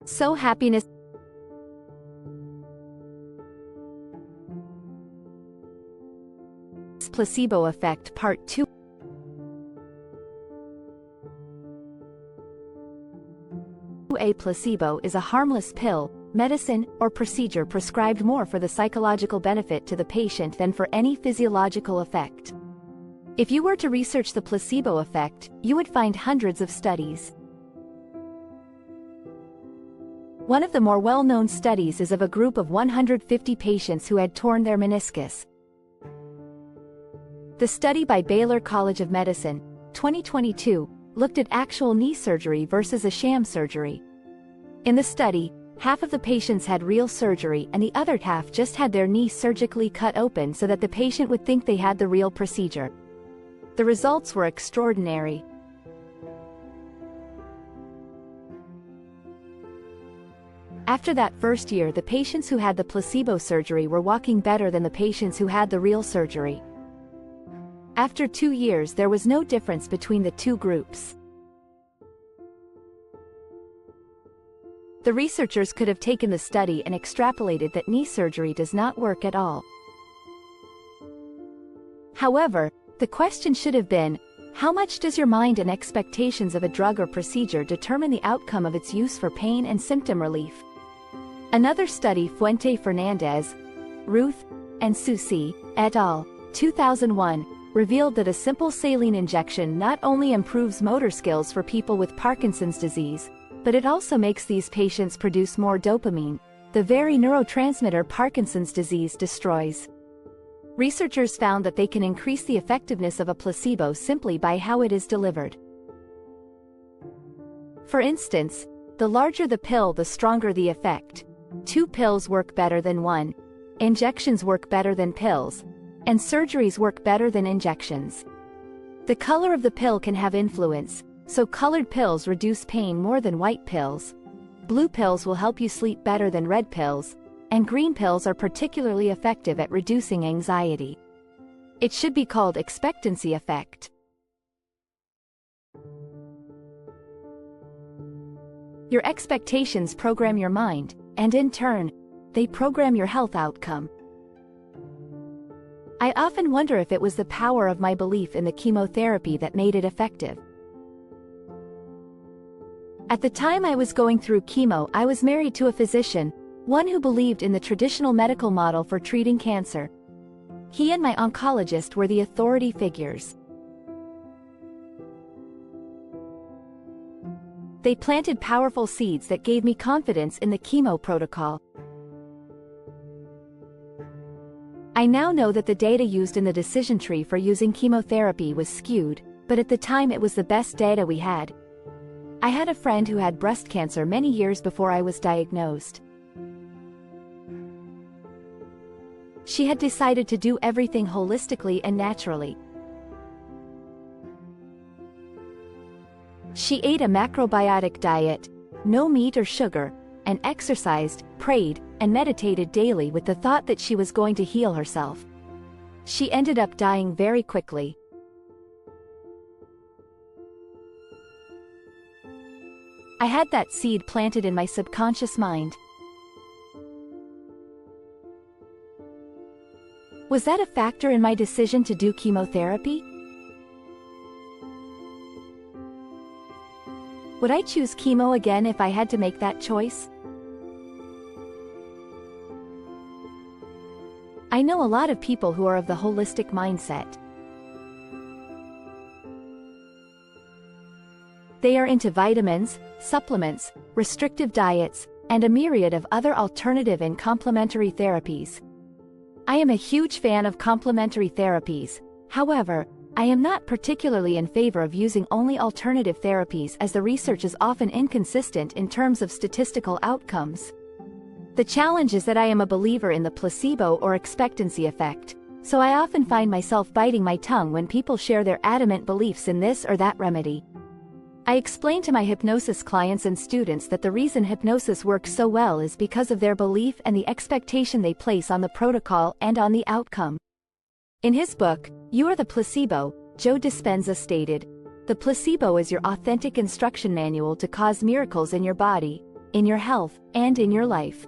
So happiness Placebo effect part 2. A placebo is a harmless pill, medicine, or procedure prescribed more for the psychological benefit to the patient than for any physiological effect. If you were to research the placebo effect, you would find hundreds of studies. One of the more well-known studies is of a group of 150 patients who had torn their meniscus. The study by Baylor College of Medicine, 2022, looked at actual knee surgery versus a sham surgery. In the study, half of the patients had real surgery and the other half just had their knee surgically cut open so that the patient would think they had the real procedure. The results were extraordinary. After that first year, the patients who had the placebo surgery were walking better than the patients who had the real surgery. After 2 years, there was no difference between the two groups. The researchers could have taken the study and extrapolated that knee surgery does not work at all. However, the question should have been, how much does your mind and expectations of a drug or procedure determine the outcome of its use for pain and symptom relief? Another study, Fuente Fernandez, Ruth, and Susi, et al., 2001, revealed that a simple saline injection not only improves motor skills for people with Parkinson's disease, but it also makes these patients produce more dopamine, the very neurotransmitter Parkinson's disease destroys. Researchers found that they can increase the effectiveness of a placebo simply by how it is delivered. For instance, the larger the pill, the stronger the effect. 2 pills work better than 1, injections work better than pills, and surgeries work better than injections. The color of the pill can have influence, so colored pills reduce pain more than white pills. Blue pills will help you sleep better than red pills, and green pills are particularly effective at reducing anxiety. It should be called expectancy effect. Your expectations program your mind, and in turn, they program your health outcome. I often wonder if it was the power of my belief in the chemotherapy that made it effective. At the time I was going through chemo, I was married to a physician, one who believed in the traditional medical model for treating cancer. He and my oncologist were the authority figures. They planted powerful seeds that gave me confidence in the chemo protocol. I now know that the data used in the decision tree for using chemotherapy was skewed, but at the time it was the best data we had. I had a friend who had breast cancer many years before I was diagnosed. She had decided to do everything holistically and naturally. She ate a macrobiotic diet, no meat or sugar, and exercised, prayed, and meditated daily with the thought that she was going to heal herself. She ended up dying very quickly. I had that seed planted in my subconscious mind. Was that a factor in my decision to do chemotherapy? Would I choose chemo again if I had to make that choice? I know a lot of people who are of the holistic mindset. They are into vitamins, supplements, restrictive diets, and a myriad of other alternative and complementary therapies. I am a huge fan of complementary therapies. However, I am not particularly in favor of using only alternative therapies as the research is often inconsistent in terms of statistical outcomes. The challenge is that I am a believer in the placebo or expectancy effect, so I often find myself biting my tongue when people share their adamant beliefs in this or that remedy. I explain to my hypnosis clients and students that the reason hypnosis works so well is because of their belief and the expectation they place on the protocol and on the outcome. In his book, You Are the Placebo, Joe Dispenza stated, "The placebo is your authentic instruction manual to cause miracles in your body, in your health, and in your life.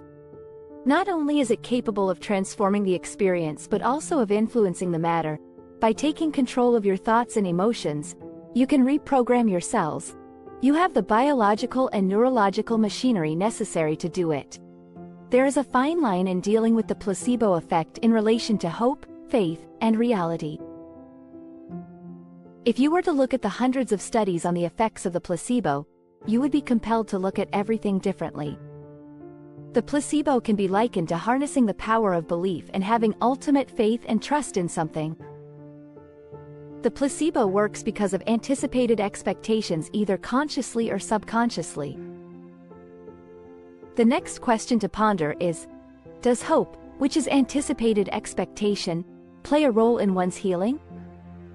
Not only is it capable of transforming the experience but also of influencing the matter. By taking control of your thoughts and emotions, you can reprogram your cells. You have the biological and neurological machinery necessary to do it. There is a fine line in dealing with the placebo effect in relation to hope, faith, and reality. If you were to look at the hundreds of studies on the effects of the placebo, you would be compelled to look at everything differently. The placebo can be likened to harnessing the power of belief and having ultimate faith and trust in something. The placebo works because of anticipated expectations, either consciously or subconsciously. The next question to ponder is, does hope, which is anticipated expectation, play a role in one's healing?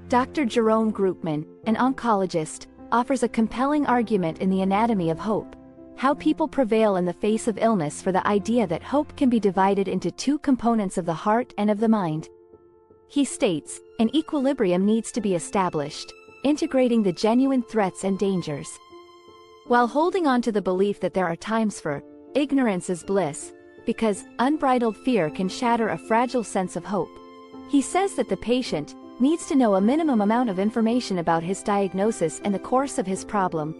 Dr. Jerome Groopman, an oncologist, offers a compelling argument in The Anatomy of Hope: How People Prevail in the Face of Illness, for the idea that hope can be divided into two components, of the heart and of the mind. He states, an equilibrium needs to be established, integrating the genuine threats and dangers, while holding on to the belief that there are times for ignorance is bliss, because unbridled fear can shatter a fragile sense of hope. He says that the patient needs to know a minimum amount of information about his diagnosis and the course of his problem.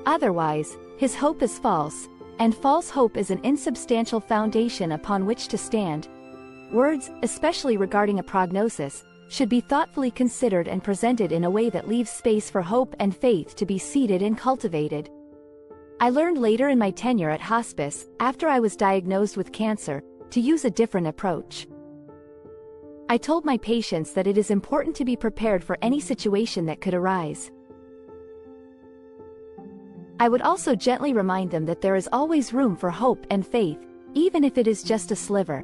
Otherwise, his hope is false, and false hope is an insubstantial foundation upon which to stand. Words, especially regarding a prognosis, should be thoughtfully considered and presented in a way that leaves space for hope and faith to be seeded and cultivated. I learned later in my tenure at hospice, after I was diagnosed with cancer, to use a different approach. I told my patients that it is important to be prepared for any situation that could arise. I would also gently remind them that there is always room for hope and faith, even if it is just a sliver.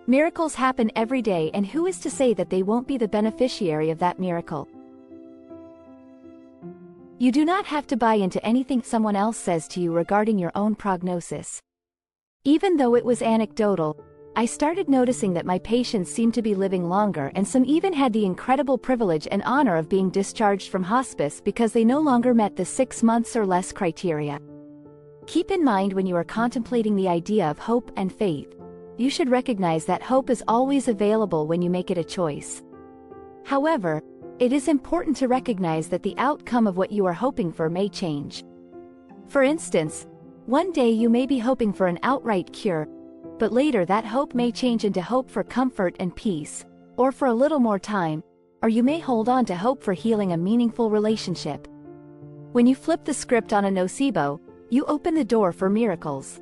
Miracles happen every day, and who is to say that they won't be the beneficiary of that miracle? You do not have to buy into anything someone else says to you regarding your own prognosis. Even though it was anecdotal, I started noticing that my patients seemed to be living longer, and some even had the incredible privilege and honor of being discharged from hospice because they no longer met the 6 months or less criteria. Keep in mind, when you are contemplating the idea of hope and faith, you should recognize that hope is always available when you make it a choice. However, it is important to recognize that the outcome of what you are hoping for may change. For instance, one day you may be hoping for an outright cure, but later that hope may change into hope for comfort and peace, or for a little more time, or you may hold on to hope for healing a meaningful relationship. When you flip the script on a nocebo, you open the door for miracles.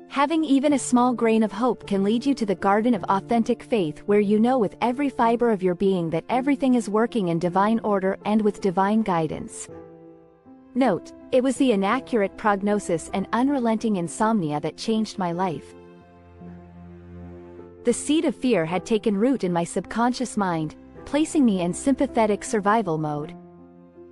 Having even a small grain of hope can lead you to the garden of authentic faith, where you know with every fiber of your being that everything is working in divine order and with divine guidance. Note, it was the inaccurate prognosis and unrelenting insomnia that changed my life. The seed of fear had taken root in my subconscious mind, placing me in sympathetic survival mode.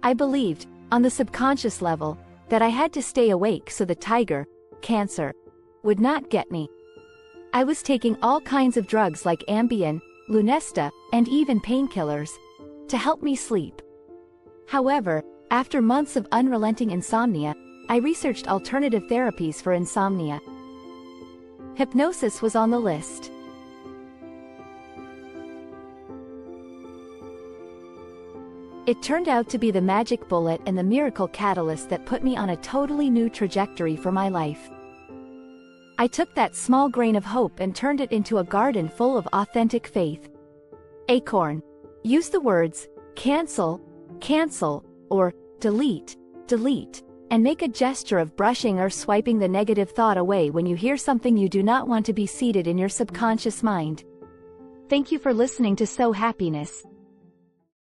I believed, on the subconscious level, that I had to stay awake so the tiger, cancer, would not get me. I was taking all kinds of drugs like Ambien, Lunesta, and even painkillers to help me sleep. However, after months of unrelenting insomnia, I researched alternative therapies for insomnia. Hypnosis was on the list. It turned out to be the magic bullet and the miracle catalyst that put me on a totally new trajectory for my life. I took that small grain of hope and turned it into a garden full of authentic faith. Acorn. Use the words, cancel, cancel, or delete, delete, and make a gesture of brushing or swiping the negative thought away when you hear something you do not want to be seated in your subconscious mind. Thank you for listening to So Happiness.